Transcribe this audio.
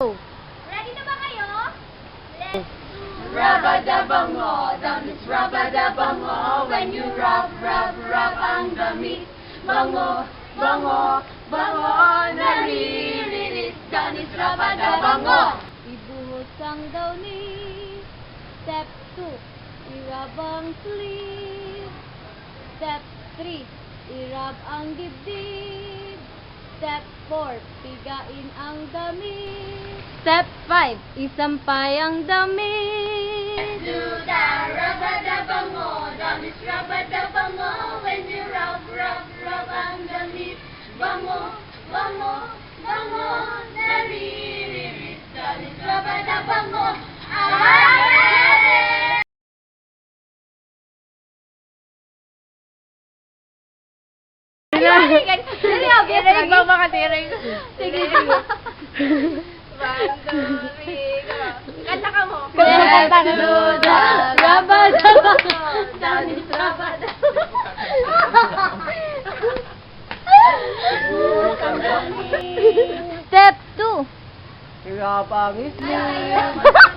Ready na ba kayo? Let's do Rabadabango, damis rabadabango. When you rub ang damit. Bango, bango, bango. Naririnis, damis rabadabango. Ibuhos ang downy. Step 2, irab ang sleeve. Step 3, irab ang dibdib. Step 4, pigain ang damit. Step 5, isampay ang damit. Do the rabadabango, damis rabadabango. When you rub ang damit. Bango, bango, bango. Naririnis, damis rabadabango. Tirig ba mga tirig? Sige, sige. Kanta ka mo. Let's do the rabadabango. Damis Step 2. Hirap ang isip.